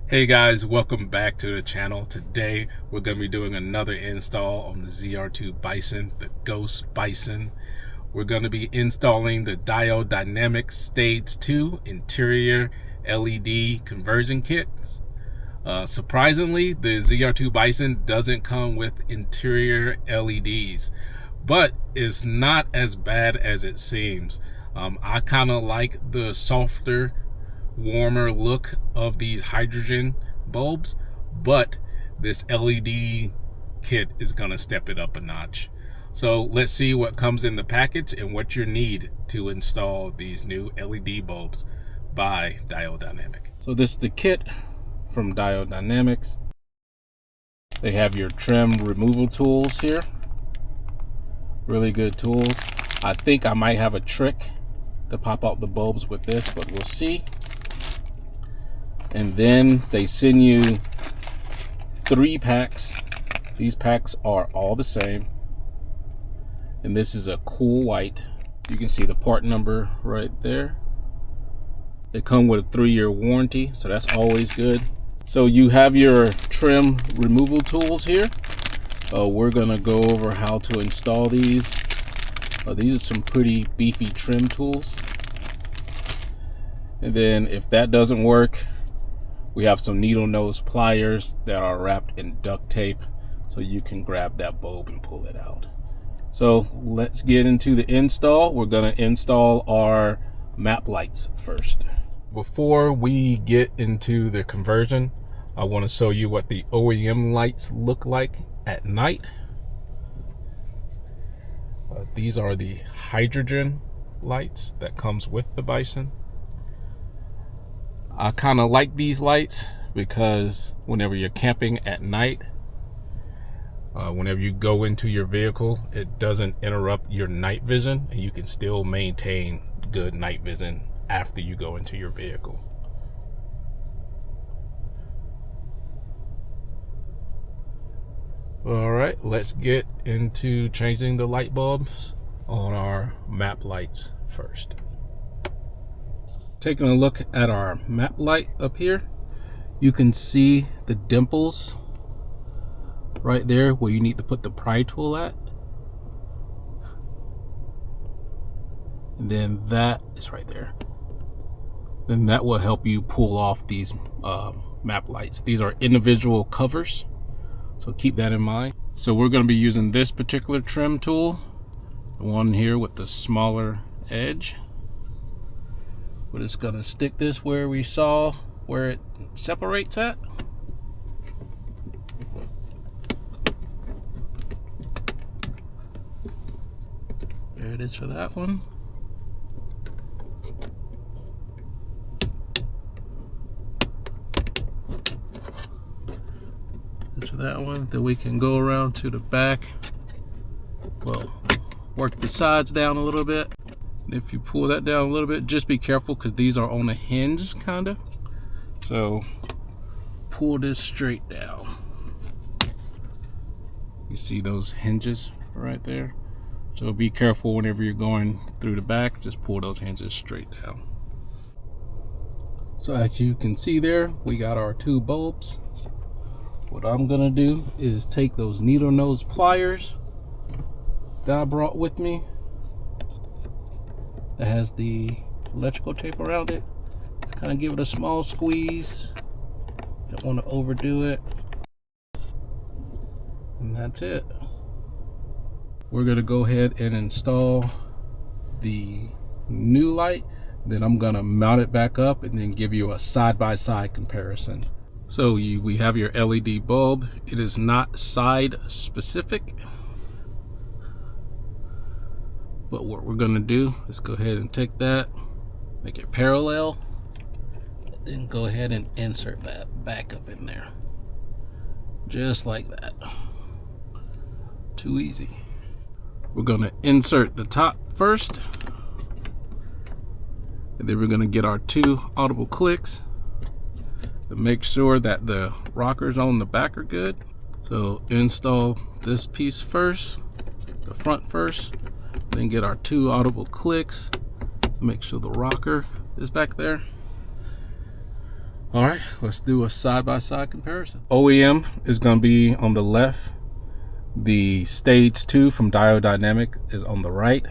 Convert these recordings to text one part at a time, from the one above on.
Hey guys, welcome back to the channel. Today we're going to be doing another install on the ZR2 Bison, the Ghost Bison. We're going to be installing the Diode Dynamics Stage 2 Interior LED Conversion Kits. Surprisingly, the ZR2 Bison doesn't come with interior LEDs, but it's not as bad as it seems. I kind of like the softer, warmer look of these hydrogen bulbs, but this LED kit is gonna step it up a notch. So let's see what comes in the package and what you need to install these new LED bulbs by Diode Dynamics. So this is the kit from Diode Dynamics. They have your trim removal tools here. Really good tools. I think I might have a trick to pop out the bulbs with this, but we'll see. And then they send you 3 packs. These packs are all the same. And this is a cool white. You can see the part number right there. They come with a 3-year warranty, so that's always good. So you have your trim removal tools here. We're gonna go over how to install these. These are some pretty beefy trim tools. And then if that doesn't work, we have some needle nose pliers that are wrapped in duct tape, so you can grab that bulb and pull it out. So let's get into the install. We're going to install our map lights first. Before we get into the conversion, I want to show you what the OEM lights look like at night. These are the hydrogen lights that comes with the Bison. I kind of like these lights because whenever you're camping at night, whenever you go into your vehicle, it doesn't interrupt your night vision, and you can still maintain good night vision after you go into your vehicle. All right, let's get into changing the light bulbs on our map lights first. Taking a look at our map light up here, you can see the dimples right there where you need to put the pry tool at. And then that is right there. Then that will help you pull off these map lights. These are individual covers, so keep that in mind. So we're going to be using this particular trim tool, the one here with the smaller edge. We're just gonna stick this where we saw where it separates at. There it is for that one. This for that one. Then we can go around to the back. Well, work the sides down a little bit. If you pull that down a little bit, just be careful because these are on a hinge kind of. So pull this straight down. You see those hinges right there? So be careful whenever you're going through the back, just pull those hinges straight down. So as you can see there, we got our 2 bulbs. What I'm gonna do is take those needle nose pliers that I brought with me, that has the electrical tape around it. Just kind of give it a small squeeze. Don't want to overdo it. And that's it. We're going to go ahead and install the new light. Then I'm going to mount it back up and then give you a side-by-side comparison. So we have your LED bulb. It is not side specific. But what we're gonna do is go ahead and take that, make it parallel, then go ahead and insert that back up in there. Just like that. Too easy. We're gonna insert the top first, and then we're gonna get our 2 audible clicks to make sure that the rockers on the back are good. So install this piece first, the front first. Then get our 2 audible clicks, make sure the rocker is back there. All right, let's do a side-by-side comparison. OEM is going to be on the left. The Stage 2 from Diode Dynamics is on the right.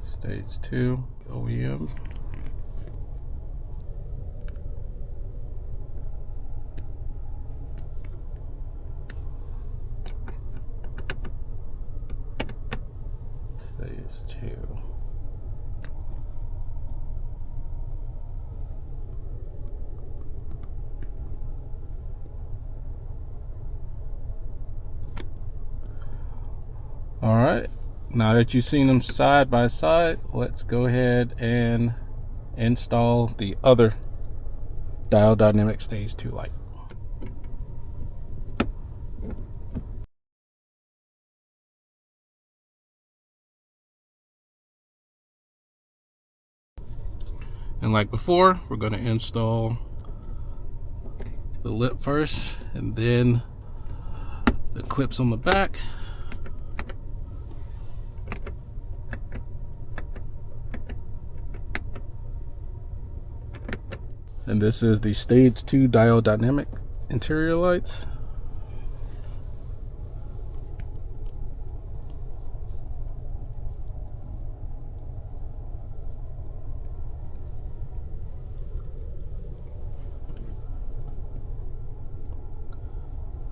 Stage 2, OEM. Stage 2. All right, now that you've seen them side by side, let's go ahead and install the other Diode Dynamics Stage 2 light. And like before, we're going to install the lip first and then the clips on the back. And this is the Stage 2 Diode Dynamic interior lights.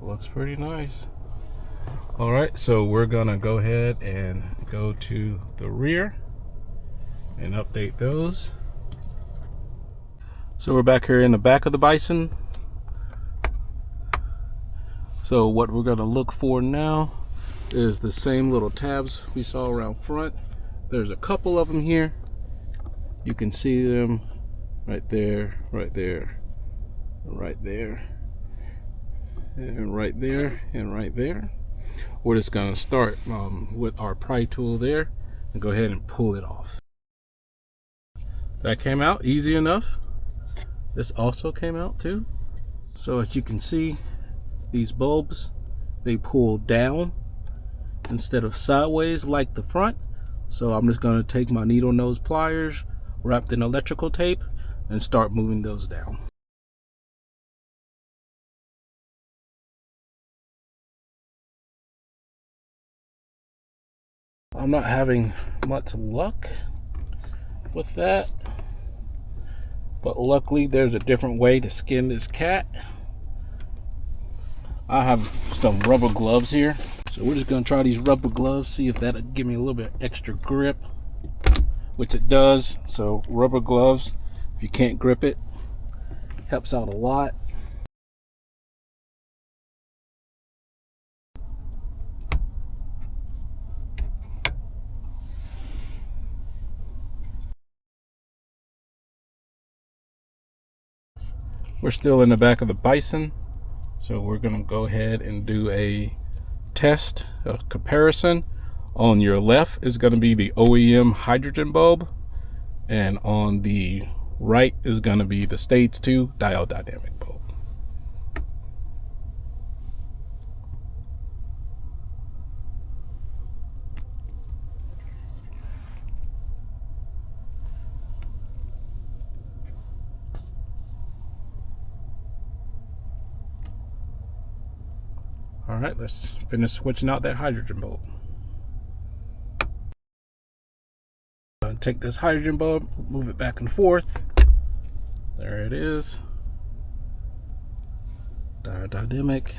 Looks pretty nice. All right, so we're gonna go ahead and go to the rear and update those. So we're back here in the back of the Bison. So what we're gonna look for now is the same little tabs we saw around front. There's a couple of them here. You can see them right there, right there, right there, and right there, and right there. We're just gonna start with our pry tool there and go ahead and pull it off. That came out easy enough. This also came out too. So as you can see, these bulbs, they pull down instead of sideways like the front. So I'm just going to take my needle nose pliers wrapped in electrical tape and start moving those down. I'm not having much luck with that, but luckily there's a different way to skin this cat. I have some rubber gloves here, so we're just gonna try these rubber gloves, see if that'll give me a little bit extra grip, which it does. So rubber gloves, if you can't grip it, helps out a lot. We're still in the back of the Bison, so we're gonna go ahead and do a test, a comparison. On your left is gonna be the OEM hydrogen bulb, and on the right is gonna be the Stage 2 Diode Dynamic bulb. All right, let's finish switching out that hydrogen bulb. Take this hydrogen bulb, move it back and forth. There it is. Diode Dynamic.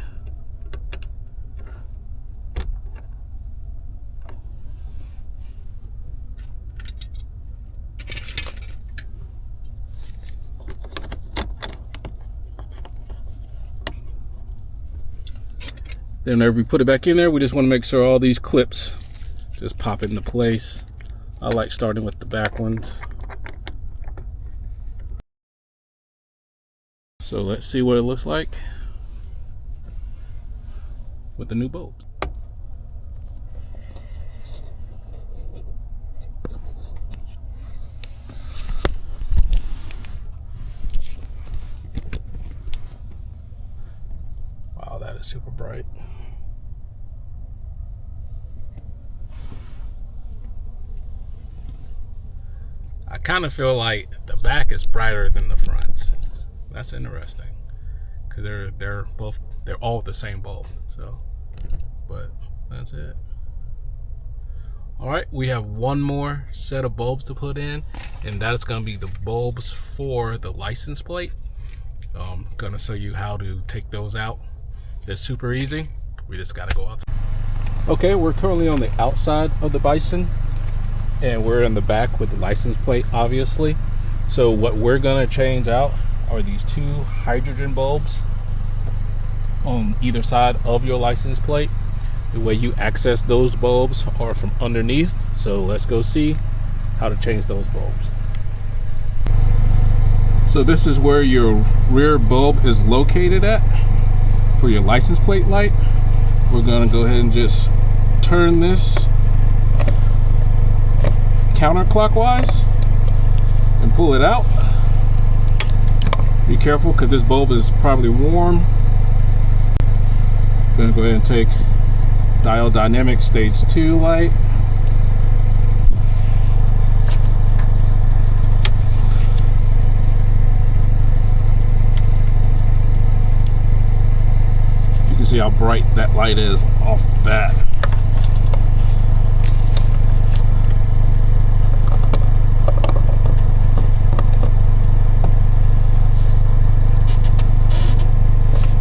Then whenever we put it back in there, we just want to make sure all these clips just pop into place. I like starting with the back ones. So let's see what it looks like with the new bulbs. Wow, that is super bright. I kind of feel like the back is brighter than the front. That's interesting, because they're all the same bulb. So, but that's it. All right, we have one more set of bulbs to put in, and that's going to be the bulbs for the license plate. I'm going to show you how to take those out. It's super easy. We just got to go outside. Okay, we're currently on the outside of the Bison, and we're in the back with the license plate, obviously. So what we're going to change out are these two hydrogen bulbs on either side of your license plate. The way you access those bulbs are from underneath. So let's go see how to change those bulbs. So this is where your rear bulb is located at for your license plate light. We're gonna go ahead and just turn this counterclockwise and pull it out. Be careful, because this bulb is probably warm. Gonna go ahead and take Diode Dynamics Stage 2 light. You can see how bright that light is off the bat.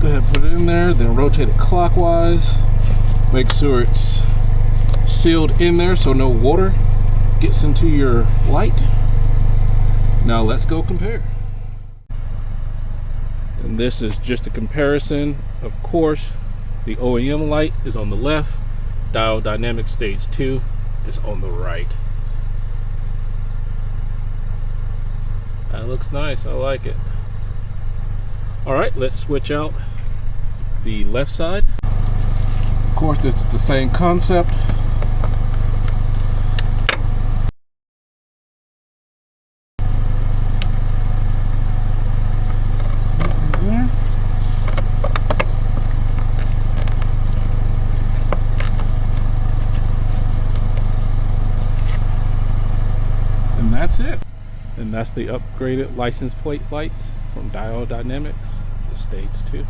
Go ahead and put it in there, then rotate it clockwise. Make sure it's sealed in there so no water gets into your light. Now let's go compare. And this is just a comparison. Of course, the OEM light is on the left. Diode Dynamics Stage 2 is on the right. That looks nice, I like it. All right, let's switch out the left side. Of course, it's the same concept. And that's it. And that's the upgraded license plate lights from Diode Dynamics, the Stage 2.